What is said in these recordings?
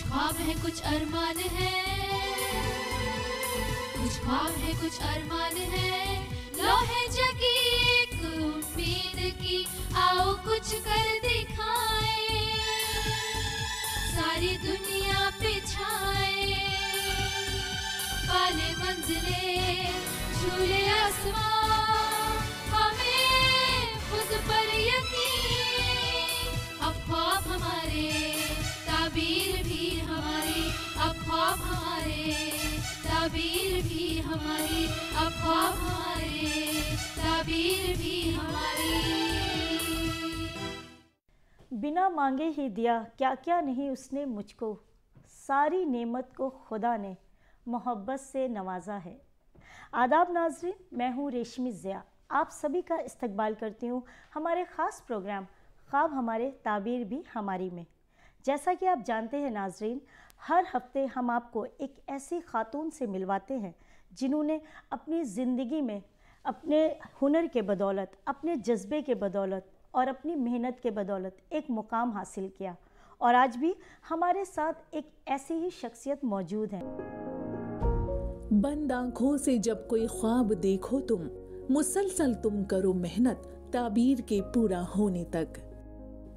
कुछ ख्वाब है कुछ अरमान है, कुछ ख्वाब है कुछ अरमान है, लो है जगी एक उम्मीद की, आओ कुछ कर दिखाए, सारी दुनिया पे छाए, पाले मंजिले झूले आसमां, हमें खुद पर यकीन, अब ख्वाब हमारे ताबीर भी हमारी, अब ख्वाब हमारे ताबीर भी हमारी, अब ख्वाब हमारे ताबीर भी हमारी। बिना मांगे ही दिया, क्या क्या नहीं उसने मुझको, सारी नेमत को खुदा ने मोहब्बत से नवाजा है। आदाब नाज़रीन, मैं हूँ रेशमी ज़िया, आप सभी का इस्तकबाल करती हूँ हमारे ख़ास प्रोग्राम ख्वाब हमारे ताबीर भी हमारी में। जैसा कि आप जानते हैं नाज़रीन, हर हफ्ते हम आपको एक ऐसी खातून से मिलवाते हैं जिन्होंने अपनी ज़िंदगी में अपने हुनर के बदौलत, अपने जज्बे के बदौलत और अपनी मेहनत के बदौलत एक मुकाम हासिल किया, और आज भी हमारे साथ एक ऐसी ही शख्सियत मौजूद है। बंद आँखों से जब कोई ख्वाब देखो तुम, मुसलसल तुम करो मेहनत ताबीर के पूरा होने तक।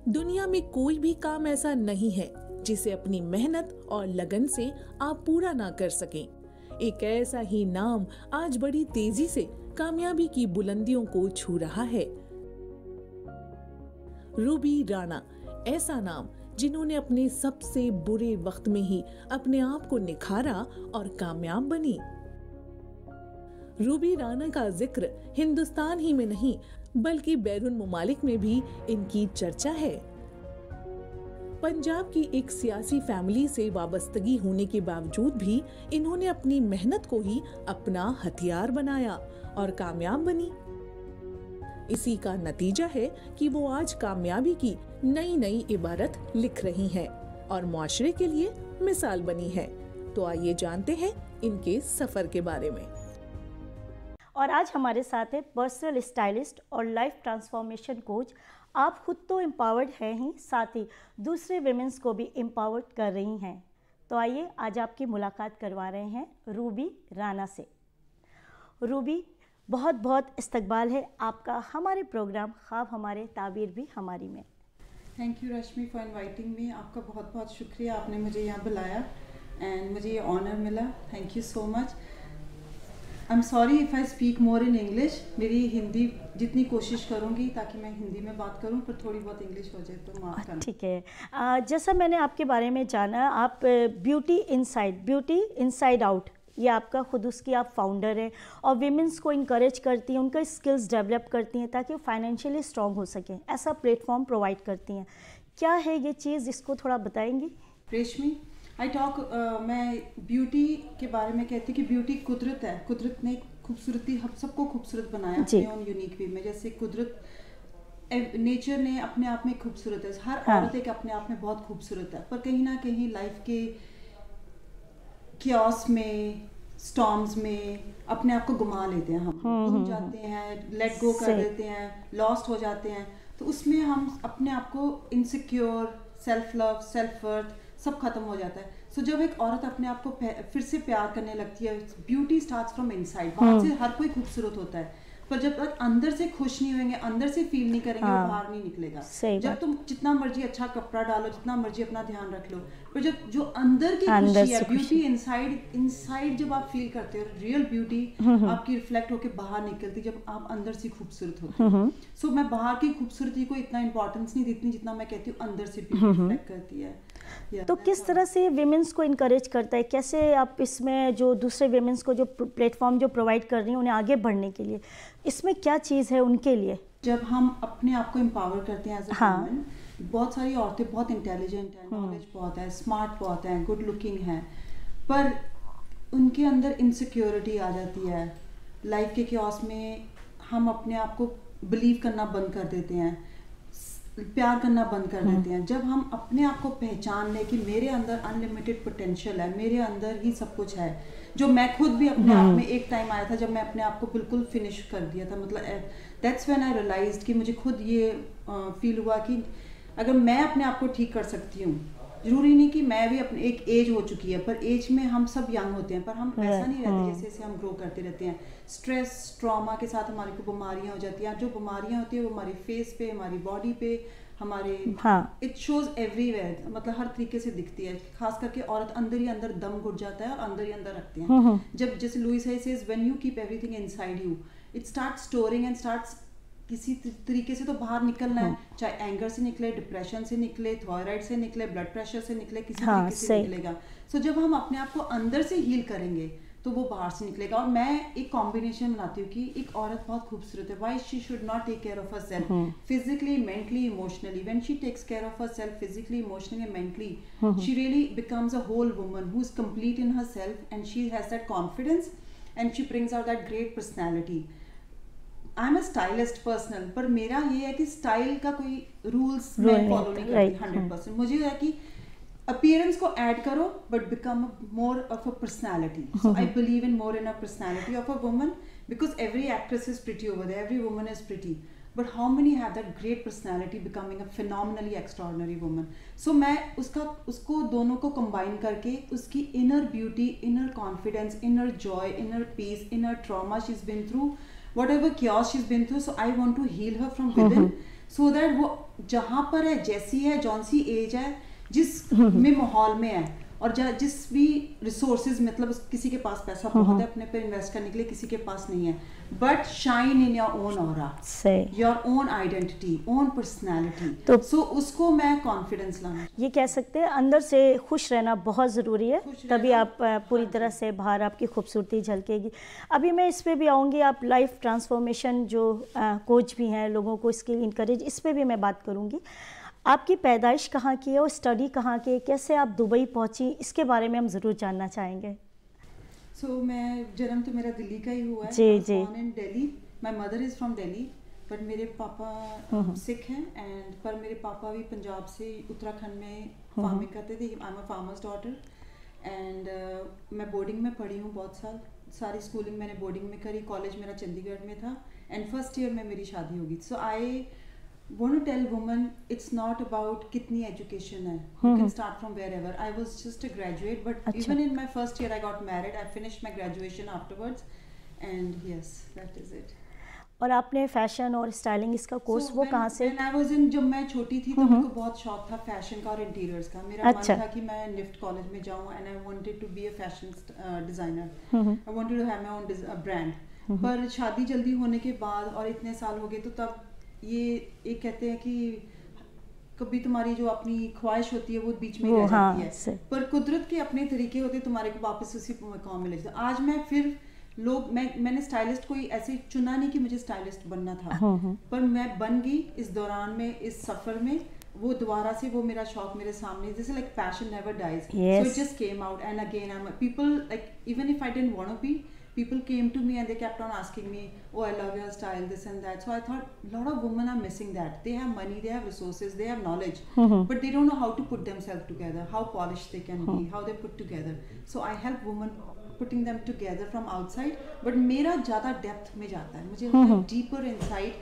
दुनिया में कोई भी काम ऐसा नहीं है जिसे अपनी मेहनत और लगन से आप पूरा ना कर सकें। एक ऐसा ही नाम आज बड़ी तेजी से कामयाबी की बुलंदियों को छू रहा है, रूबी राणा। ऐसा नाम जिन्होंने अपने सबसे बुरे वक्त में ही अपने आप को निखारा और कामयाब बनी। रूबी राणा का जिक्र हिंदुस्तान ही में नहीं बल्कि बैरून मुमालिक में भी इनकी चर्चा है। पंजाब की एक सियासी फैमिली से वाबस्तगी होने के बावजूद भी इन्होंने अपनी मेहनत को ही अपना हथियार बनाया और कामयाब बनी। इसी का नतीजा है कि वो आज कामयाबी की नई नई इबारत लिख रही हैं और मुआशरे के लिए मिसाल बनी है। तो आइए जानते हैं इनके सफर के बारे में। और आज हमारे साथ है पर्सनल स्टाइलिस्ट और लाइफ ट्रांसफॉर्मेशन कोच। आप खुद तो एम्पावर्ड हैं ही, साथ ही दूसरे विमेंस को भी एम्पावर्ड कर रही हैं। तो आइए आज आपकी मुलाकात करवा रहे हैं रूबी राणा से। रूबी, बहुत बहुत इस्तकबाल है आपका हमारे प्रोग्राम ख्वाब हमारे ताबीर भी हमारी में। Thank you Rashmi for inviting मी। आपका बहुत बहुत शुक्रिया, आपने मुझे यहाँ बुलाया एंड मुझे ये ऑनर मिला। Thank you so much. I am sorry if I speak more in English. मेरी हिंदी जितनी कोशिश करूँगी ताकि मैं हिंदी में बात करूँ, पर थोड़ी बहुत इंग्लिश हो जाए तो माफ़ करना। ठीक है। जैसा मैंने आपके बारे में जाना, आप ब्यूटी इनसाइड आउट, ये आपका खुद उसकी आप फाउंडर हैं और विमेंस को इनकरेज करती हैं, उनका स्किल्स डेवलप करती हैं ताकि वो फाइनेंशियली स्ट्रॉन्ग हो सकें, ऐसा प्लेटफॉर्म प्रोवाइड करती हैं। क्या है ये चीज़, इसको थोड़ा बताएंगी? रेशमी, आई टॉक मैं ब्यूटी के बारे में कहती हूँ कि ब्यूटी कुदरत है। कुदरत ने खूबसूरती हम सबको खूबसूरत बनाया अपने ओन यूनिक वे में। जैसे कुदरत, नेचर ने अपने आप में खूबसूरत है। हर औरत एक अपने आप में बहुत खूबसूरत है, पर कहीं ना कहीं लाइफ के कियोस में, स्टॉर्म्स में अपने आप को गुमा लेते हैं। हम घूम जाते हैं, लेट गो कर देते हैं, लॉस्ट हो जाते हैं। तो उसमें हम अपने आप को insecure, self love, self worth सब खत्म हो जाता है। सो जब एक औरत अपने आप को फिर से प्यार करने लगती है, ब्यूटी स्टार्ट्स फ्रॉम इनसाइड। बाहर से हर कोई खूबसूरत होता है, पर जब तक अंदर से खुश नहीं होंगे, अंदर से फील नहीं करेंगे, वो बाहर नहीं निकलेगा। जब तुम जितना मर्जी अच्छा कपड़ा डालो, जितना मर्जी अपना ध्यान रख लो, पर जब जो अंदर की खुशी है, ब्यूटी इनसाइड जब आप फील करते हो, रियल ब्यूटी आपकी रिफ्लेक्ट होकर बाहर निकलती जब आप अंदर से खूबसूरत होते हो। सो मैं बाहर की खूबसूरती को इतना इंपॉर्टेंस नहीं देती जितना मैं कहती हूँ अंदर से ब्यूटी रिफ्लेक्ट करती है। तो किस तरह से विमेंस को इनकरेज करता है, कैसे आप इसमें जो दूसरे विमेंस को जो प्लेटफॉर्म जो प्रोवाइड कर रही हैं उन्हें आगे बढ़ने के लिए, इसमें क्या चीज़ है उनके लिए? जब हम अपने आप को एम्पावर करते हैं एज अ वुमन, बहुत सारी औरतें बहुत इंटेलिजेंट हैं, नॉलेज बहुत है, स्मार्ट बहुत है, गुड लुकिंग है, पर उनके अंदर इनसिक्योरिटी आ जाती है। लाइफ के क्योस में हम अपने आप को बिलीव करना बंद कर देते हैं, प्यार करना बंद कर देते हैं। जब हम अपने आप को पहचान लें कि मेरे अंदर अनलिमिटेड पोटेंशियल है, मेरे अंदर ही सब कुछ है, जो मैं खुद भी अपने आप में एक टाइम आया था जब मैं अपने आप को बिल्कुल फिनिश कर दिया था। मतलब दैट्स व्हेन आई रियलाइज्ड कि मुझे खुद ये फील हुआ कि अगर मैं अपने आप को ठीक कर सकती हूँ जरूरी नहीं कि मैं भी अपने एक एज हो चुकी है, पर एज में हम सब यंग होते हैं, पर हम वैसा नहीं रहते जैसे जैसे हम ग्रो करते रहते हैं। स्ट्रेस ट्रॉमा के साथ हमारे को बीमारियां हो जाती हैं। जो बीमारियां होती है वो हमारी फेस पे, हमारी बॉडी पे, हमारे इट शोज एवरीवेयर, मतलब हर तरीके से दिखती है। खास करके औरत अंदर ही अंदर दम घुट जाता है और अंदर ही अंदर रखते हैं। जब जैसे लुइस है says when you keep everything inside you it start storing and starts किसी तरीके से तो बाहर निकलना है, चाहे एंगर से निकले, डिप्रेशन से निकले, थायराइड से निकले, ब्लड प्रेशर से निकले, किसी तरीके से निकलेगा। सो जब हम अपने आप को अंदर से हील करेंगे तो वो बाहर से निकलेगा। और मैं एक कॉम्बिनेशन बनाती हूँ कि एक औरत बहुत खूबसूरत है, why she should not take care of herself physically, mentally, emotionally. When she takes care of herself physically, emotionally, mentally, she really becomes a whole woman who is complete in herself and she has that confidence and she brings out that great personality. I am a stylist personal, पर मेरा ये है कि style का कोई rules मैं follow नहीं करती 100%। मुझे है कि अपीयरेंस को ऐड करो but become more of a personality. So I believe in more in a personality of a woman, because every actress is pretty over there, every woman is pretty, but how many have that great personality becoming a phenomenally extraordinary woman. So मैं उसको दोनों को combine करके उसकी inner beauty, inner confidence, inner joy, inner peace, inner trauma she is been through, whatever chaos she's been through, so I want to heal her from within, so that वो जहाँ पर है, जैसी है, जौन सी एज है, जिस में माहौल में है, और जिस भी रिसोर्सेज, मतलब किसी के पास पैसा बहुत है अपने पे इन्वेस्ट करने के लिए, किसी के पास नहीं है, but shine in your own aura, your own identity, own personality. तो सो उसको मैं कॉन्फिडेंस लाना, ये कह सकते हैं अंदर से खुश रहना बहुत ज़रूरी है, तभी आप पूरी तरह से बाहर आपकी खूबसूरती झलकेगी। अभी मैं इस पे भी आऊँगी, आप लाइफ ट्रांसफॉर्मेशन जो कोच भी हैं, लोगों को इसके इनकरेज, इस पर भी मैं बात करूँगी। आपकी पैदाइश कहाँ की है और स्टडी कहाँ की है, कैसे आप दुबई पहुँची, इसके बारे में हम ज़रूर जानना चाहेंगे। मैं जन्म तो मेरा दिल्ली का ही हुआ है, जी जी। born in Delhi, my mother is from Delhi, but मेरे पापा सिख हैं, एंड पर मेरे पापा भी पंजाब से उत्तराखंड में फार्मिंग करते थे। आई am a farmers daughter, and मैं बोर्डिंग में पढ़ी हूँ बहुत साल, सारी स्कूलिंग मैंने बोर्डिंग में करी, कॉलेज मेरा चंडीगढ़ में था, एंड फर्स्ट ईयर में मेरी शादी होगी। सो आई want to tell women it's not about कितनी education है, you can start from wherever. I was just a graduate, but even in my first year I got married, I finished my graduation afterwards, and yes, that is it. और आपने fashion और styling इसका course वो कहाँ से? When I was in, जब मैं छोटी थी तो मुझको बहुत शौक था फैशन का और इंटीरियर्स का। मेरा मन था कि मैं निफ्ट कॉलेज में जाऊँ, and I wanted to be a fashion designer. I wanted to have my own brand. पर शादी जल्दी होने के बाद और इतने साल हो गए, तो तब ये एक कहते हैं कि कभी तुम्हारी जो अपनी ख्वाहिश होती है वो बीच में रह जाती है, पर कुदरत के अपने तरीके होते हैं, तुम्हारे को वापस उसी मकाम में ले जाते। आज मैं फिर मैंने स्टाइलिस्ट कोई ऐसे चुना नहीं कि मुझे स्टाइलिस्ट बनना था, पर मैं बन गई इस दौरान में, इस सफर में, वो दोबारा से वो मेरा शौक मेरे सामने, जैसे like passion never dies, so it just came out, and again I am people like even if I didn't want to be, people came to me and they kept on asking me, oh, I love your style, this and that. So I thought a lot of women are missing that. They have money, they have resources, they have knowledge, but they don't know how to put themselves together, how polished they can be, how they put together. So I help women putting them together from outside, but मेरा ज़्यादा depth में जाता है, मुझे लगता है deeper inside,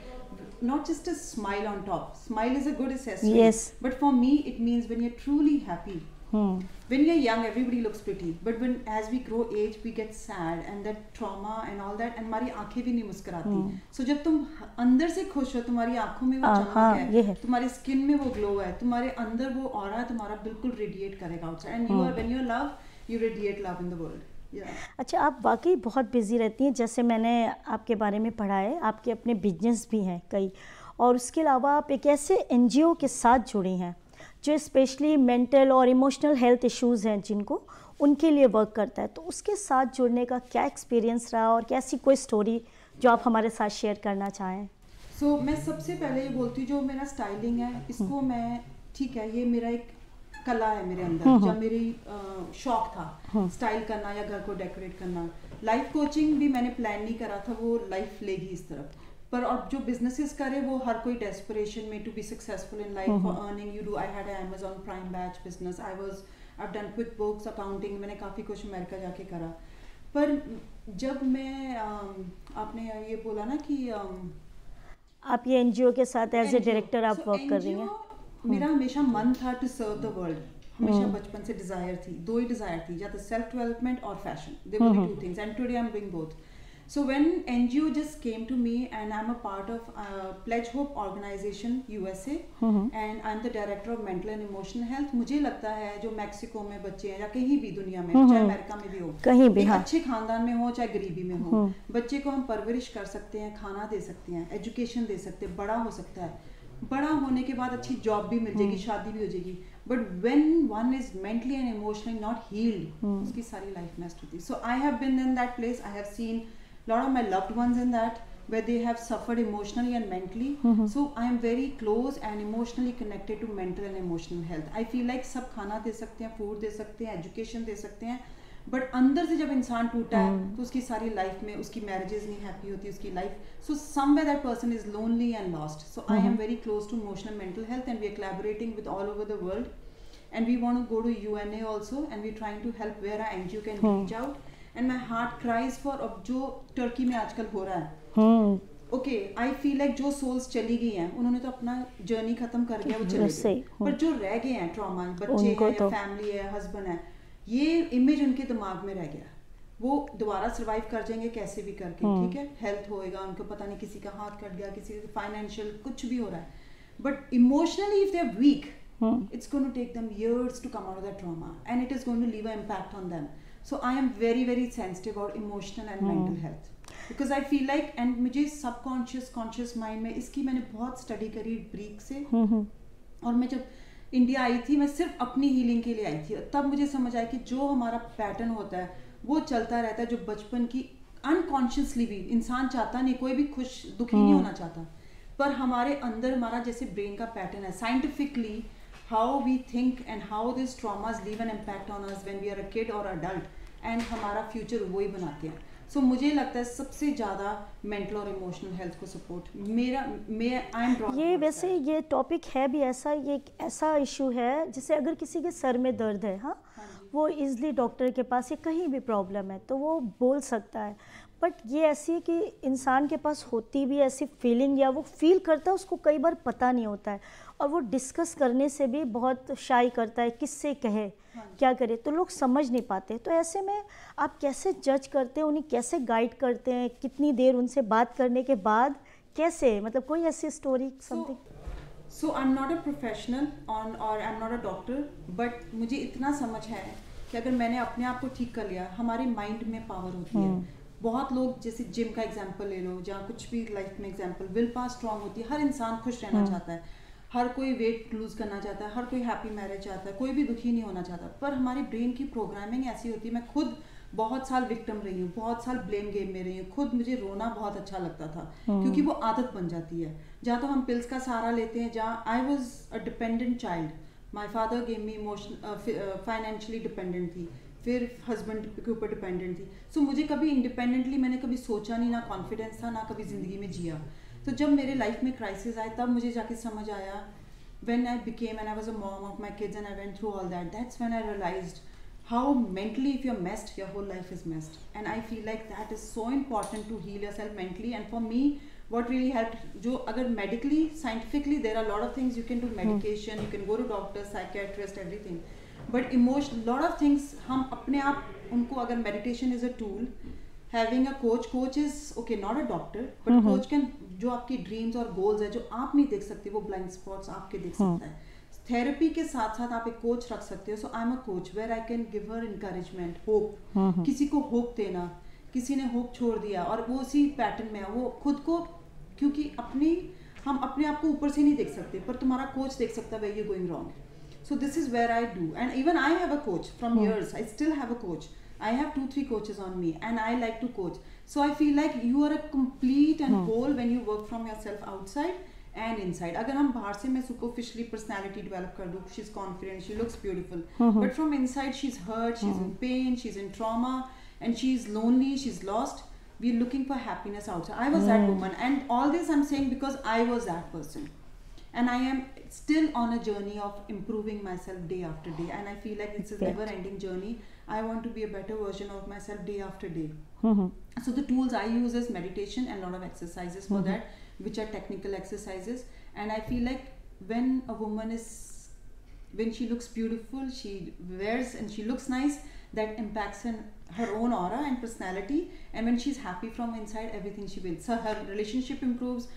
not just a smile on top. Smile is a good accessory, yes, but for me it means when you're truly happy. When you're young, everybody looks pretty, but when as we grow age, we get sad and that trauma and all that, and हमारी आंखें भी नहीं मुस्कुराती। So जब तुम अंदर से खुश हो, तुम्हारी आंखों में वो चमक है, तुम्हारी स्किन में वो ग्लो है, तुम्हारे अंदर वो ऑरा है, तुम्हारा बिल्कुल रेडिएट करेगा outside, and you are when you love, you radiate love in the world. अच्छा, आप वाकई बहुत बिजी रहती हैं, जैसे मैंने आपके बारे में पढ़ा है, आपके अपने बिजनेस भी हैं कई, और उसके अलावा आप एक ऐसे NGO के साथ जुड़ी हैं जो स्पेशली मेंटल और इमोशनल हेल्थ इश्यूज़ हैं जिनको, उनके लिए वर्क करता है। तो उसके साथ जुड़ने का क्या एक्सपीरियंस रहा और कैसी कोई स्टोरी जो आप हमारे साथ शेयर करना चाहें? सो मैं सबसे पहले ये बोलती हूँ, जो मेरा स्टाइलिंग है इसको मैं, ठीक है, ये मेरा एक कला है मेरे अंदर, जब मेरी शौक था स्टाइल करना या घर को डेकोरेट करना। लाइफ कोचिंग भी मैंने प्लान नहीं करा था, वो लाइफ लेगी इस तरफ, पर और जो बिजनेसेस करे वो हर कोई डेस्परेशन में to be successful in life for earning you do. I had Amazon prime batch business, I done QuickBooks, accounting, मैंने काफ़ी कुछ अमेरिका जाके करा। पर जब मैं आपने ये बोला ना कि आप ये NGO के साथ एज ए डायरेक्टर आप वर्क कर रही हैं, मेरा हमेशा मन था टू सर्व द वर्ल्ड। हमेशा बचपन से डिजायर थी, दो ही डिजायर थी, या तो सेल्फ डेवलपमेंट और fashion, they were the two things, and today I am doing both. So when NGO just came to me, and I'm a part of Pledge Hope organization USA, and I'm the director of mental and emotional health. मुझे लगता है जो Mexico में बच्चे हैं या कहीं भी दुनिया में, चाहे अमेरिका में भी हो, कहीं भी, एक हाँ, अच्छे खानदान में हो चाहे गरीबी में हो, बच्चे को हम परवरिश कर सकते हैं, खाना दे सकते हैं, एजुकेशन दे सकते हैं, बड़ा हो सकता है, बड़ा होने के बाद अच्छी जॉब भी मिल जाएगी, शादी भी हो जाएगी. But when one is mentally and emotionally not healed, उसकी सारी लाइफ मेस्ड होती है. So I have been in that place. I have seen lot of my loved ones in that, where they have suffered emotionally and mentally. So I am very close and emotionally connected to mental and emotional health. I feel like सब खाना दे सकते हैं, food दे सकते हैं, education दे सकते हैं, but अंदर से जब इंसान टूटा है तो उसकी सारी लाइफ में उसकी मैरिजेस नहीं हैप्पी होती, उसकी life, so somewhere that person is lonely and lost. So I am very close to emotional mental health, and we are collaborating with all over the world, and we want to go to UNA also, and we're trying to help where our NGO can reach out. And my heart cries for अब जो Turkey में आजकल हो रहा है, okay, आई feel like जो souls चली गई हैं उन्होंने तो अपना जर्नी खत्म कर दिया, वो चले गए, पर जो रह गए हैं ट्रॉमा, बच्चे हैं या फैमिली है, हस्बैंड है, ये इमेज उनके दिमाग में रह गया. वो दोबारा सर्वाइव कर जाएंगे कैसे भी करके, ठीक है, हेल्थ होएगा, उनको पता नहीं किसी का हाथ कट गया, किसी का फाइनेंशियल कुछ भी हो रहा है, but emotionally if they are weak, it's going to take them years to come out of that trauma, and it is going to leave an impact on them. So I am very very sensitive about emotional and mental health, because I feel like, and मुझे subconscious conscious mind में इसकी मैंने बहुत study करी break से, और मैं जब इंडिया आई थी, मैं सिर्फ अपनी हीलिंग के लिए आई थी, तब मुझे समझ आया कि जो हमारा पैटर्न होता है वो चलता रहता है, जो बचपन की अनकॉन्शियसली भी इंसान चाहता नहीं, कोई भी खुश दुखी नहीं होना चाहता, पर हमारे अंदर हमारा जैसे ब्रेन का पैटर्न है, scientifically how we think and how these traumas leave an impact on us when we are a kid or adult, and हमारा फ्यूचर वही बनाते हैं. सो मुझे लगता है सबसे ज़्यादा मेंटल और इमोशनल हेल्थ को सपोर्ट आई एम ये वैसे ये टॉपिक है भी ऐसा, ये एक ऐसा इशू है जिसे अगर किसी के सर में दर्द है, हाँ, वो इजली डॉक्टर के पास या कहीं भी प्रॉब्लम है तो वो बोल सकता है, बट ये ऐसी है कि इंसान के पास होती भी ऐसी फीलिंग या वो फील करता है, उसको कई बार पता नहीं होता है, और वो डिस्कस करने से भी बहुत शाई करता है, किससे कहे, क्या करे, तो लोग समझ नहीं पाते. तो ऐसे में आप कैसे जज करते हैं, उन्हें कैसे गाइड करते हैं, कितनी देर उनसे बात करने के बाद कैसे, मतलब कोई ऐसी story something? So I am not a professional on, और I am not a doctor, but मुझे इतना समझ है कि अगर मैंने अपने आप को ठीक कर लिया, हमारे माइंड में पावर होती है. बहुत लोग जैसे जिम का एग्जांपल ले लो, जहाँ कुछ भी लाइफ में एग्जांपल, विल पावर स्ट्रांग होती है, हर इंसान खुश रहना चाहता है, हर कोई वेट लूज करना चाहता है, हर कोई हैप्पी मैरिज चाहता है, कोई भी दुखी नहीं होना चाहता, पर हमारी ब्रेन की प्रोग्रामिंग ऐसी होती है. मैं खुद बहुत साल विक्टिम रही हूँ, बहुत साल ब्लेम गेम में रही हूँ, खुद मुझे रोना बहुत अच्छा लगता था, क्योंकि वो आदत बन जाती है. जहाँ तो हम पिल्स का सहारा लेते हैं, जहाँ आई was a dependent child, my father gave me emotional financially dependent थी, फिर हस्बैंड के ऊपर डिपेंडेंट थी. सो मुझे कभी इंडिपेंडेंटली मैंने कभी सोचा नहीं, ना कॉन्फिडेंस था, ना कभी ज़िंदगी में जिया. तो जब मेरे लाइफ में क्राइसिस आए, तब मुझे जाके समझ आया, when I became, and I was a mom of my kids and I went through all that, that's when I realized how mentally if you're messed, your whole life is messed. And I feel like that is so important to heal yourself mentally. And for me, what really helped, जो अगर medically, scientifically, there are a lot of things you can do, medication, you can go to doctor, psychiatrist, everything. But emotion, lot of things हम अपने आप उनको, अगर meditation is a tool, having a coach is okay, not a doctor, but coach can, जो आपकी dreams और goals है जो आप नहीं देख सकते, वो ब्लाइंड स्पॉट्स आपके देख सकता है. थेरेपी के साथ साथ आप एक कोच रख सकते हो. So I am a coach where I can give her encouragement, hope, किसी को होप देना, किसी ने होप छोड़ दिया और वो उसी पैटर्न में है, वो खुद को, क्योंकि हम अपने आप को ऊपर से नहीं देख सकते, पर तुम्हारा कोच देख सकता है where you going wrong. So this is where I do, and even I have a coach from years. I still have a coach. I have 2-3 coaches on me, and I like to coach. So I feel like you are a complete and whole when you work from yourself outside and inside. अगर हम बाहर से मैं superficially personality develop कर दूँ, she's confident, she looks beautiful, but from inside she's hurt, she's in pain, she's in trauma, and she's lonely, she's lost. We're looking for happiness outside. I was that woman, and all this I'm saying because I was that person. And I am still on a journey of improving myself day after day, and I feel like it's a never ending journey. I want to be a better version of myself day after day. So the tools I use is meditation and a lot of exercises for that, which are technical exercises. And I feel like when a woman is when she looks beautiful, she wears and she looks nice, that impacts her own aura and personality. And when she's happy from inside, everything she wins. So her relationship improves.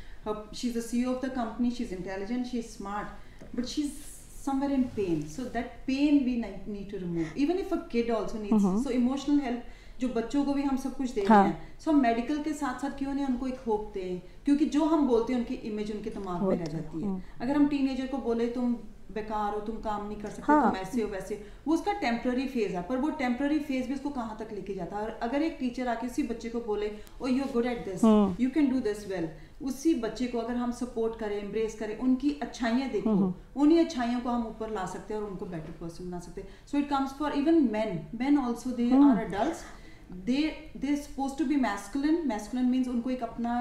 She's the CEO of the company. She's intelligent. She's smart, but she's somewhere in pain. So that pain we need to remove. Even if a kid also needs so emotional help. जो बच्चों को भी हम सब कुछ दे रहे हैं, सो हम मेडिकल के साथ साथ क्यों नहीं उनको एक होप दें, क्योंकि जो हम बोलते हैं उनकी इमेज उनके दिमाग में रह जाती है. अगर हम टीनेजर को बोले तुम बेकार हो, तुम काम नहीं कर सकते, तुम ऐसे हो वैसे, वो उसका टेम्पररी फेज है, पर वो टेम्पररी फेज भी उसको कहाँ तक लेके जाता है. और अगर एक टीचर आके उसी बच्चे को बोले oh you are good at this, you can do this well, उसी बच्चे को अगर हम सपोर्ट करें, एम्ब्रेस करें, उनकी अच्छाइयाँ देखो, उन्हीं अच्छाइयों को हम ऊपर ला सकते हैं और उनको बेटर पर्सन बना सकते हैं. So it comes for even men also, they are adults, they're supposed to be masculine means उनको एक अपना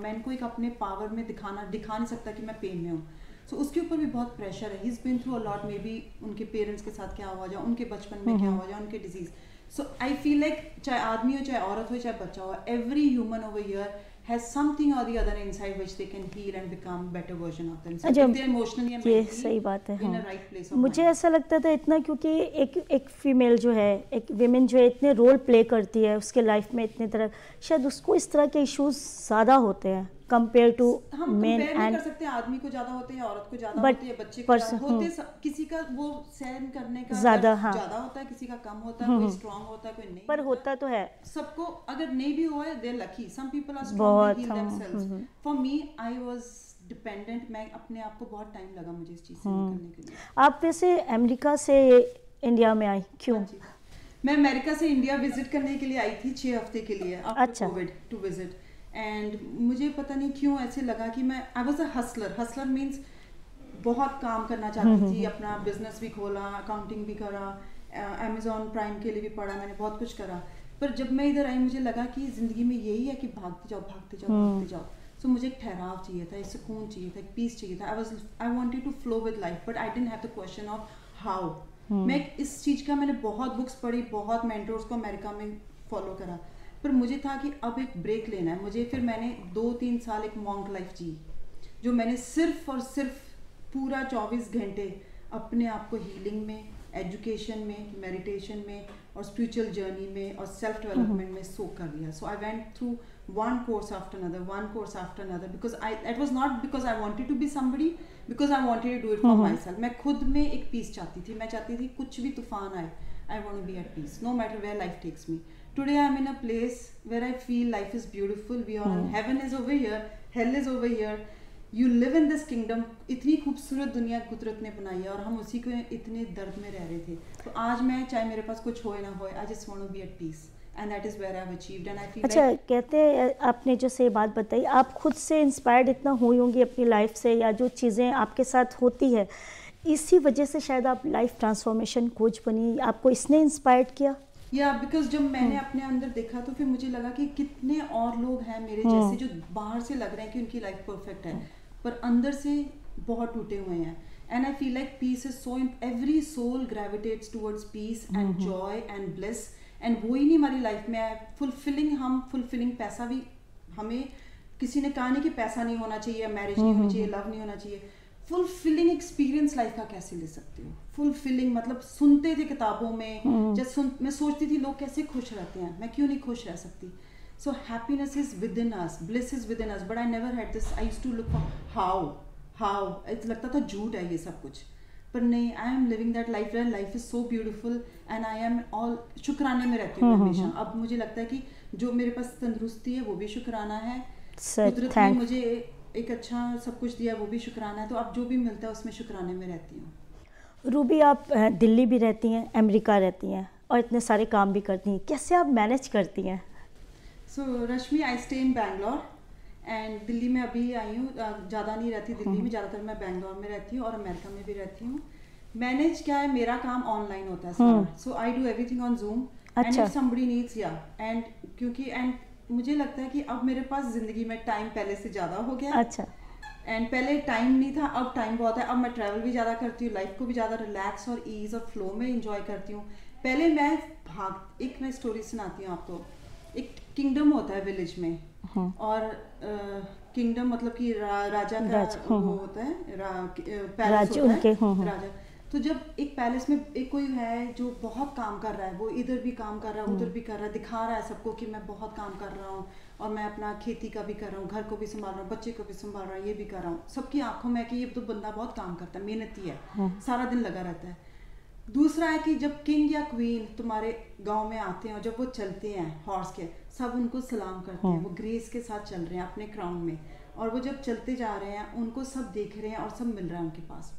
मैन को एक अपने पावर में दिखा नहीं सकता कि मैं पेन में हूँ. सो उसके ऊपर भी बहुत प्रेशर है. He is been through a lot, maybe उनके पेरेंट्स के साथ क्या हुआ जाए, उनके बचपन में क्या हुआ जाए, उनके डिजीज. सो आई फील लाइक चाहे आदमी हो, चाहे औरत हो, चाहे बच्चा हो, every human over here has something or the other inside which they can heal and become better version of themselves. If they're emotionally and ये mentally सही बात है. in a right place of मुझे mind. ऐसा लगता था इतना, क्योंकि एक फीमेल जो है, एक विमेन जो है, इतने रोल प्ले करती है उसके लाइफ में, इतने तरह, शायद उसको इस तरह के इश्यूज ज़्यादा होते हैं कंपेयर टू मेन. एंड कर सकते हैं, आदमी को ज्यादा होते हैं, औरत को ज्यादा होते हैं, बच्चे को ज्यादा होते हैं. किसी का वो सहन करने का ज्यादा ज्यादा होता है, किसी का कम होता है, कोई स्ट्रांग होता है, कोई नहीं, पर होता तो है सबको. अगर नहीं भी हुआ है, they are lucky. Some people are strong, they heal themselves. For me, I was dependent. मैं अपने आप को बहुत टाइम लगा मुझे इस चीज से निकलने के लिए. आप वैसे अमेरिका से इंडिया में आई क्यों? मैं अमेरिका से इंडिया विजिट करने के लिए आई थी 6 हफ्ते के लिए, after Covid, to visit. And मुझे पता नहीं क्यों ऐसे लगा कि मैं I was a hustler means बहुत काम करना चाहती थी, अपना बिजनेस भी खोला, अकाउंटिंग भी करा, अमेजॉन प्राइम के लिए भी पढ़ा, मैंने बहुत कुछ करा. पर जब मैं इधर आई, मुझे लगा कि ज़िंदगी में यही है कि भागते जाओ. सो मुझे एक ठहराव चाहिए था, एक सुकून चाहिए था, एक पीस चाहिए था. I wanted to flow with life, but I didn't have the question of how. मैं इस चीज़ का, मैंने बहुत बुक्स पढ़ी, बहुत मेंटर्स को अमेरिका में फॉलो करा, पर मुझे था कि अब एक ब्रेक लेना है मुझे. फिर मैंने 2-3 साल एक मॉन्क लाइफ जी, जो मैंने सिर्फ और सिर्फ पूरा 24 घंटे अपने आप को हीलिंग में, एजुकेशन में, मेडिटेशन में और स्पिरिचुअल जर्नी में और सेल्फ डेवलपमेंट में सोक कर लिया. So I went through one course after another, because it was not because I wanted to be somebody, because I wanted to do it for myself. मैं खुद में एक piece चाहती थी. मैं चाहती थी कुछ भी तूफान आए, I want to be at peace no matter where life takes me. Today I'm in a place where I feel life is beautiful. We are on, heaven is over here, hell is over here. You live in this kingdom. इतनी खूबसूरत दुनिया कुदरत ने बनाई है और हम उसी को इतने दर्द में रह रहे थे. तो आज मैं, चाहे मेरे पास कुछ होए ना होए, I just want to be at peace. And that is where I've achieved, and I feel अच्छा, like कहते हैं, आपने जो से बात बताई, आप खुद से इंस्पायर्ड इतना हुई होंगी अपनी लाइफ से, या जो चीज़ें आपके साथ होती है, इसी वजह से शायद आप लाइफ ट्रांसफॉर्मेशन कोच बनी. आपको इसने इंस्पायर्ड किया? या बिकॉज जब मैंने अपने अंदर देखा, तो फिर मुझे लगा कि कितने और लोग हैं मेरे जैसे, जो बाहर से लग रहे हैं कि उनकी लाइफ परफेक्ट है, पर अंदर से बहुत टूटे हुए हैं. And I feel like peace is so, every soul gravitates towards peace and joy and bliss. And वो ही नहीं हमारी लाइफ में है. हम फुलफिलिंग पैसा भी, हमें किसी ने कहा नहीं कि पैसा नहीं होना चाहिए, मैरिज नहीं होनी चाहिए, लव नहीं होना चाहिए. फुलफिलिंग एक्सपीरियंस लाइफ का कैसे ले सकते हो? फुलफिलिंग मतलब सुनते थे किताबों में, मैं सोचती थी लोग कैसे खुश रहते हैं, मैं क्यों नहीं खुश रह सकती. So happiness is within us, bliss is within us, but I never had this. I used to look for how. लगता था झूठ है ये सब कुछ, पर नहीं. I am living that life where life is so beautiful and I am all शुक्राने में रहती हूँ हमेशा. अब मुझे लगता है कि जो मेरे पास तंदुरुस्ती है वो भी शुक्राना है, कुदरत ने मुझे एक अच्छा सब कुछ दिया वो भी शुक्राना है. तो अब जो भी मिलता है उसमें शुक्राने में रहती हूँ. रूबी, आप दिल्ली भी रहती हैं, अमेरिका रहती हैं और इतने सारे काम भी करती हैं, कैसे आप मैनेज करती हैं? So Rashmi, I stay in Bangalore and Delhi में अभी आई हूँ. ज़्यादा नहीं रहती दिल्ली में, ज़्यादातर मैं बैंगलोर में रहती हूँ और अमेरिका में भी रहती हूँ. मैनेज क्या है, मेरा काम ऑनलाइन होता है, so I do everything on Zoom. And if somebody needs, या एंड क्योंकि मुझे लगता है कि अब मेरे पास ज़िंदगी में टाइम पहले से ज़्यादा हो गया. अच्छा. एंड पहले टाइम नहीं था, अब टाइम बहुत है. अब मैं ट्रैवल भी ज़्यादा करती हूँ, लाइफ को भी ज़्यादा रिलैक्स और ईज और फ्लो में इंजॉय करती हूँ. पहले मैं एक मैं स्टोरी सुनाती हूँ आपको. एक किंगडम होता है विलेज में, और किंगडम मतलब कि राजा का वो होता है, पैलेस होता है, राजा. तो जब एक पैलेस में एक कोई है जो बहुत काम कर रहा है, वो इधर भी काम कर रहा है, उधर भी कर रहा है, दिखा रहा है सबको कि मैं बहुत काम कर रहा हूँ और मैं अपना खेती का भी कर रहा हूँ, घर को भी संभाल रहा हूँ, बच्चे को भी संभाल रहा हूँ, ये भी कर रहा हूँ, सबकी आंखों में कि ये तो बंदा बहुत काम करता है, मेहनती है, सारा दिन लगा रहता है। दूसरा है कि जब किंग या क्वीन तुम्हारे गांव में आते हैं और जब वो चलते हैं हॉर्स के, सब उनको सलाम करते हैं, वो ग्रेस के साथ चल रहे हैं अपने क्राउन में, और वो जब चलते जा रहे हैं उनको सब देख रहे हैं और सब मिल रहा है उनके पास।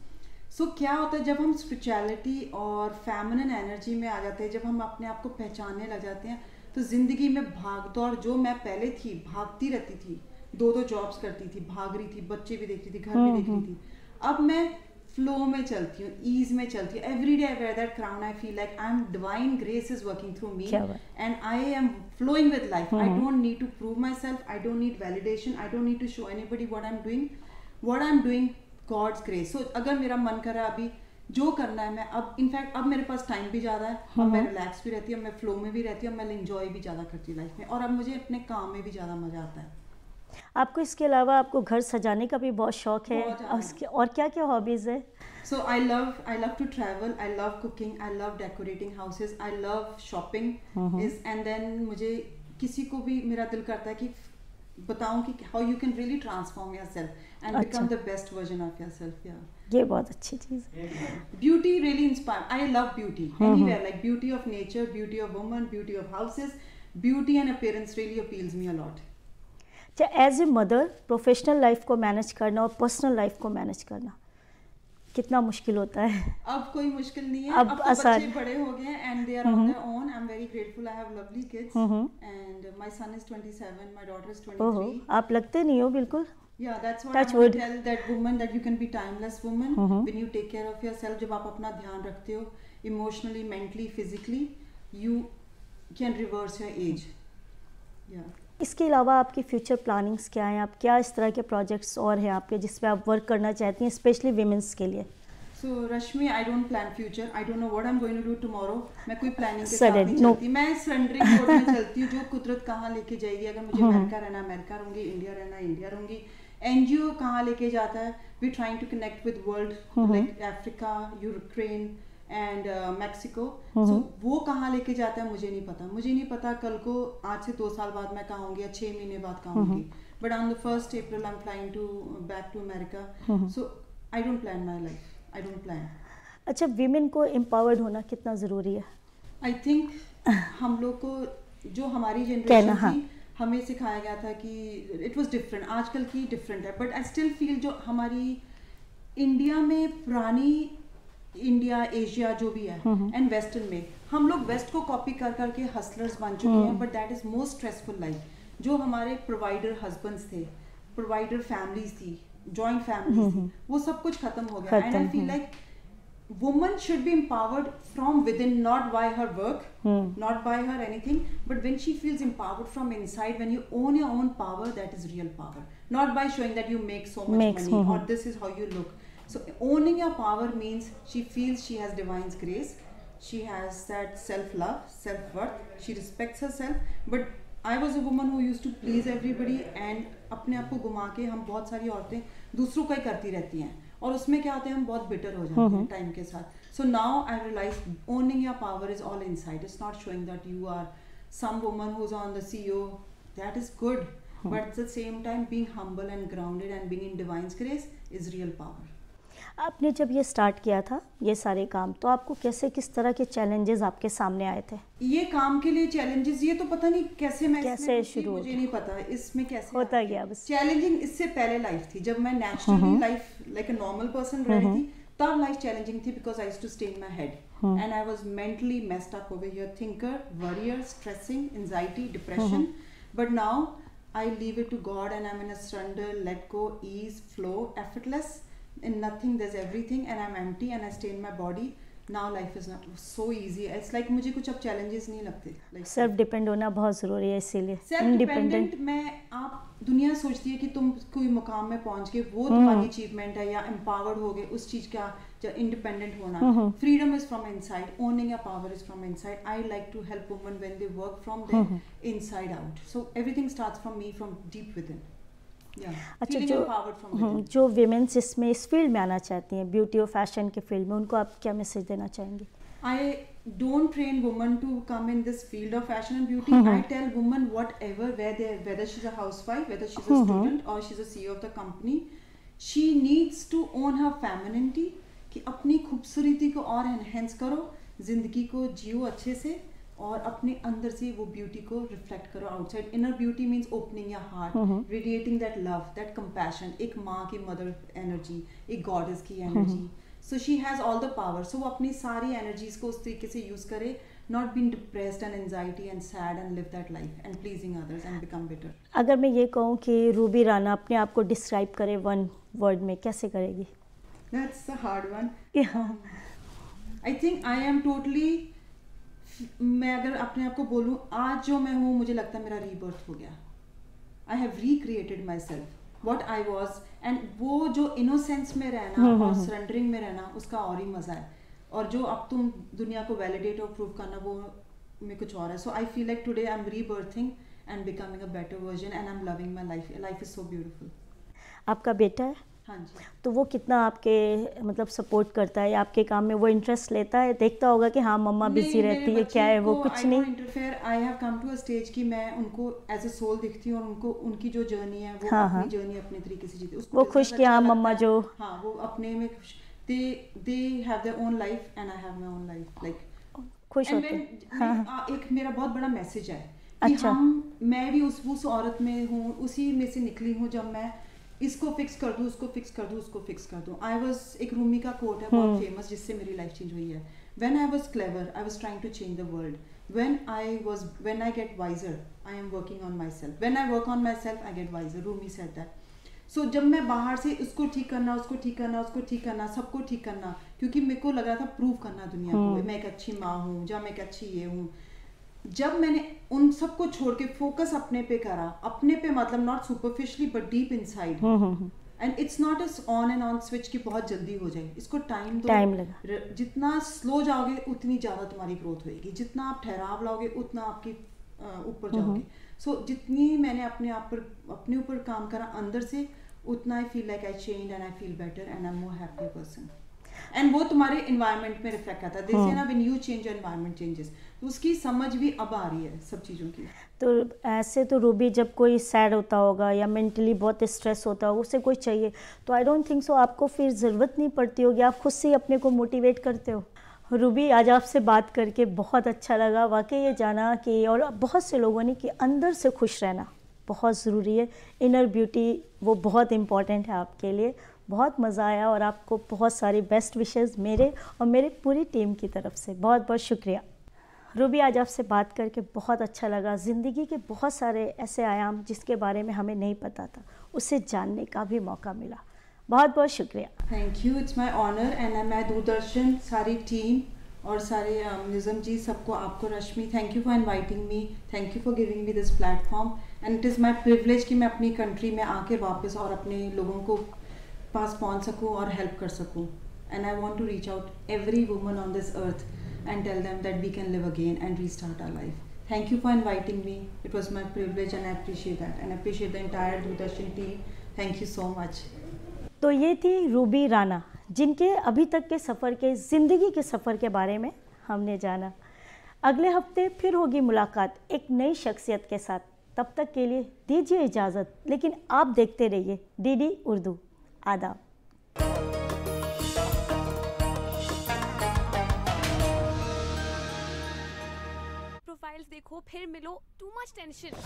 सो क्या होता है जब हम स्पिरिचुअलिटी और फेमिनिन एनर्जी में आ जाते हैं, जब हम अपने आप को पहचानने लग जाते हैं, तो ज़िंदगी में भाग दौड़ जो मैं पहले थी, भागती रहती थी, 2-2 जॉब्स करती थी, भाग रही थी, बच्चे भी देखती थी, घर भी देख रही थी, अब मैं फ्लो में चलती हूँ, ईज में चलती हूँ। Every day I wear that crown, I feel like I am divine grace is working through me and I am flowing with life. I don't need to prove myself, I don't need validation, I don't need to show anybody what I am doing God's grace. So अगर मेरा मन कर रहा है अभी जो करना है, मैं अब इनफैक्ट अब मेरे पास टाइम भी ज़्यादा है, अब मैं रिलैक्स भी रहती हूँ, मैं फ्लो में भी रहती हूँ, मैं इंजॉय भी ज़्यादा करती हूँ लाइफ में, और अब मुझे अपने काम में भी ज़्यादा मज़ा आता है। आपको इसके अलावा आपको घर सजाने का भी बहुत शौक है, और क्या क्या हॉबीज़ है? So I love to travel, I love cooking, I love decorating houses, I love shopping and then मुझे किसी को भी मेरा दिल करता है कि बताऊं कि how you can really transform yourself and become the best version of yourself. ये बहुत अच्छी चीज़ है। Beauty really inspire. I love beauty anywhere, like beauty of nature, beauty of women, beauty of houses, beauty and appearance really appeals me a lot. अच्छा, as a mother professional life को manage करना और personal life को manage करना कितना मुश्किल होता है? अब कोई मुश्किल नहीं है, अब तो आसान, बच्चे बड़े हो गए and they are on their own. I am very grateful, I have lovely kids and my son is 27, my daughter is 23। ओहो, आप लगते नहीं हो बिल्कुल। Yeah, that's what Touch I want wood. to tell that woman, that you can be timeless woman when you take care of yourself. जब आप अपना ध्यान रखते हो emotionally, mentally, physically, you can reverse your age. Yeah. इसके अलावा आपकी future plannings क्या हैं? आप क्या इस तरह के प्रोजेक्ट्स और हैं आपके जिस पे आप वर्क करना चाहती हैं, स्पेशली विमेंस के लिए? So Rashmi, I don't plan future. I don't know what I'm going to do tomorrow. मैं कोई प्लानिंग के साथ नहीं चलती, मैं सरेंडरिंग मोड में चलती हूँ, जो कुदरत कहाँ लेके जाएगी। अगर मुझे अमेरिका रहना, अमेरिका रहूँगी, इंडिया रहना, इंडिया रहूँगी, एनजीओ कहाँ लेके जाता है, we trying to connect with world, like Africa, Ukraine and Mexico. So वो कहाँ लेके जाता है मुझे नहीं पता, मुझे नहीं पता कल को आज से 2 साल बाद मैं कहाँ होंगी या 6 महीने बाद कहाँ होंगी, but on the 1st April I'm flying to back to America. So I don't plan my life, I don't plan. अच्छा, विमेन को एम्पावर्ड होना कितना ज़रूरी है? आई थिंक हम लोग को जो हमारी जनरेशन थी, हमें सिखाया गया था कि इट वाज डिफरेंट, आजकल की डिफरेंट है, बट आई स्टिल फील जो हमारी इंडिया में पुरानी इंडिया, एशिया जो भी है एंड वेस्टर्न में, हम लोग वेस्ट को कॉपी कर करके हसलर्स बन चुके हैं, but that is most stressful life. जो हमारे प्रोवाइडर हस्बैंड्स थे, प्रोवाइडर फैमिलीज थी, जॉइंट फैमिलीज थी, वो सब कुछ खत्म हो गया। And I feel like woman should be empowered from within, not by her work, not by her anything, but when she feels empowered from inside, when you own your own power, that is real power, not by showing that you make so much money or this is how you look. So owning your power means she feels she has divine grace, she has that self love, self worth, she respects herself. But I was a woman who used to please everybody and अपने आप को घुमा के हम बहुत सारी औरतें दूसरों का ही करती रहती हैं, और उसमें क्या होता है, हम बहुत बिटर हो जाते हैं टाइम के साथ। So now I realize owning your power is all inside, it's not showing that you are some woman who is on the CEO, that is good, but at the same time being humble and grounded and being in divine grace is real power. आपने जब ये start किया था ये सारे काम, तो आपको कैसे, किस तरह के चैलेंजेस आपके सामने आए थे? ये काम के लिए चैलेंजेस, ये तो पता नहीं कैसे मैं कैसे शुरू, मुझे नहीं पता इसमें कैसे होता गया। बस चैलेंजिंग इससे पहले लाइफ थी, जब मैं naturally life like a normal person रह रही थी, तब लाइफ चैलेंजिंग थी, because I used to stay in my head and I was mentally messed up over here, thinker, worrier, stressing, anxiety, depression. But now I leave it to God and I am in a surrender, let go, ease, flow, effortless. In nothing there's everything and I'm empty and I stay in my body. Now life is not so easy. It's like मुझे कुछ अब challenges नहीं लगते. Like self depend होना बहुत ज़रूरी है, इसीलिए सेल्फ डिपेंडेंट में आप, दुनिया सोचती है कि तुम कोई मुकाम में पहुंच गए, वो तुम्हारी अचीवमेंट है, या एम्पावर्ड हो गए उस चीज़ का, जो इंडिपेंडेंट होना। Freedom is from inside, owning your power is from inside. I like to help women when they work from their inside out. So everything starts from me, from deep within. अच्छा, जो women's इसमें इस field में आना चाहती हैं, beauty और fashion के फील्ड में, उनको आप क्या मैसेज देना चाहेंगे? I don't train women to come in this field of fashion and beauty. I tell women whether she's a housewife, whether she's a student or she's a CEO of the company, she needs to own her femininity, कि अपनी खूबसूरती को और enhance करो, जिंदगी को जियो अच्छे से, और अपने अंदर से वो ब्यूटी को रिफ्लेक्ट करो outside. Inner beauty means opening your heart, radiating that love, that compassion, एक माँ की मदर एनर्जी, एक गॉडेस की energy. So she has all the power. So वो अपनी सारी energies को उस तरीके से use करे, not being depressed and anxiety and sad, and live that life and pleasing others and become better. अगर मैं ये कहूँ कि रूबी राणा अपने आप को डिस्क्राइब करे वन वर्ड में, कैसे करेगी? That's a hard one. I think I am totally, मैं अगर अपने आप को बोलूँ, आज जो मैं हूँ मुझे लगता है मेरा रीबर्थ हो गया. I have recreated myself. What I was, and वो जो innocence में रहना और surrendering में रहना, उसका और ही मज़ा है. और जो अब तुम दुनिया को validate और prove करना, वो में कुछ और है. So I feel like today I'm rebirthing and becoming a better version, and I'm loving my life. Life is so beautiful. आपका बेटा है? हाँ जी. तो वो कितना आपके मतलब सपोर्ट करता है, आपके काम में वो इंटरेस्ट लेता है? देखता होगा कि हाँ मम्मा बिजी रहती है, क्या है वो, कुछ नहीं? Interfere. I have come to a stage कि मैं उनको एज अ सोल दिखती हूँ, और उनको उनकी जो जर्नी है वो अपनी जर्नी अपने तरीके से जीते. वो खुश कि हाँ मम्मा जो, हाँ वो अपने में खुश, they have their own life and I have my own life, like खुश होते हैं. एक मेरा बहुत बड़ा मैसेज है कि मैं भी उस औरत में हूँ, उसी में से निकली हूँ जब मैं इसको फिक्स कर दूँ, उसको फिक्स कर दूँ, उसको फिक्स कर दूँ. आई वॉज, एक रूमी का कोट है बहुत फेमस, जिससे मेरी लाइफ चेंज हुई है. When I was clever, I was trying to change the world. When I get wiser, I am working on myself. When I work on myself, I get wiser. Rumi said that. So जब मैं बाहर से उसको ठीक करना, उसको ठीक करना, उसको ठीक करना, सबको ठीक करना, क्योंकि मेरे को लग रहा था प्रूव करना दुनिया को, मैं एक अच्छी माँ हूँ, जब मैं एक अच्छी ये हूँ. जब मैंने उन सबको छोड़ के फोकस अपने पे करा, अपने पे मतलब not superficially but deep inside, and it's not a on and on switch की बहुत जल्दी हो जाए. इसको टाइम दो. जितना स्लो जाओगे उतनी ज़्यादा तुम्हारी ग्रोथ होएगी, जितना आप ठहराव लाओगे उतना आपकी ऊपर जाओगे. सो जितनी मैंने अपने ऊपर काम करा अंदर से, उतना आई feel like I change and I feel better and I am more happy person. And वो तुम्हारे इन्वायरमेंट में रिफ्लेक्ट आता है. दे से ना when you change, environment changes. तो उसकी समझ भी अब आ रही है सब चीज़ों की. तो ऐसे तो रूबी जब कोई सैड होता होगा या मेंटली बहुत स्ट्रेस होता होगा, उसे कोई चाहिए, तो आई डोंट थिंक सो आपको फिर ज़रूरत नहीं पड़ती होगी, आप खुद से ही अपने को मोटिवेट करते हो. रूबी, आज आपसे बात करके बहुत अच्छा लगा. वाकई ये जाना कि, और बहुत से लोगों ने, कि अंदर से खुश रहना बहुत ज़रूरी है. इनर ब्यूटी वो बहुत इम्पॉर्टेंट है आपके लिए. बहुत मज़ा आया, और आपको बहुत सारी बेस्ट विशेस मेरे और मेरे पूरी टीम की तरफ से. बहुत बहुत शुक्रिया. रूबी, आज आपसे बात करके बहुत अच्छा लगा. ज़िंदगी के बहुत सारे ऐसे आयाम जिसके बारे में हमें नहीं पता था, उसे जानने का भी मौका मिला. बहुत बहुत शुक्रिया. Thank you. It's my honour. And मैं दूरदर्शन, सारी टीम और सारे निज़म जी, सबको, आपको Rashmi, thank you for inviting me, thank you for giving me this platform. And it is my privilege कि मैं अपनी कंट्री में आके वापस और अपने लोगों को पास पहुंच सकूं और हेल्प कर सकूं. And I want to reach out every woman on this earth and tell them that we can live again and restart our life. Thank you for inviting me. It was my privilege and I appreciate that, and I appreciate the entire Doordarshan team. Thank you so much. तो ये थी Ruby Rana, जिनके अभी तक के सफ़र के, ज़िंदगी के सफ़र के बारे में हमने जाना. अगले हफ्ते फिर होगी मुलाकात एक नई शख्सियत के साथ. तब तक के लिए दीजिए इजाज़त, लेकिन आप देखते रहिए डीडी उर्दू. आदाब. प्रोफाइल्स देखो, फिर मिलो, टू मच टेंशन.